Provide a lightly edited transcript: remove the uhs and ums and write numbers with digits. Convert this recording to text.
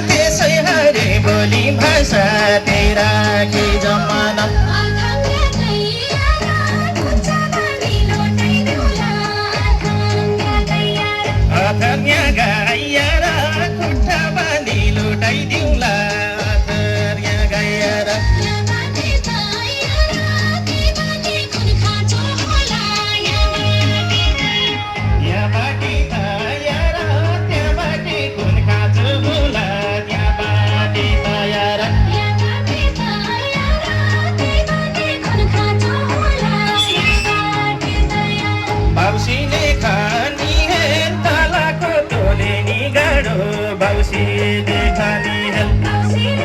त्यसै हरे बोली भाषा तेरा के जमाना अथर्या गाइएर खुट्टा बाँधी लुटाइदिउँला अथर्या गाइएर यहाँबाटी तयार त्यहाँबाटी कुन खाँचो होला त्यहाँबाटी तयार बाउसीले खानी हेल तलको तोले नि गाडो बाउसीले खानी हेल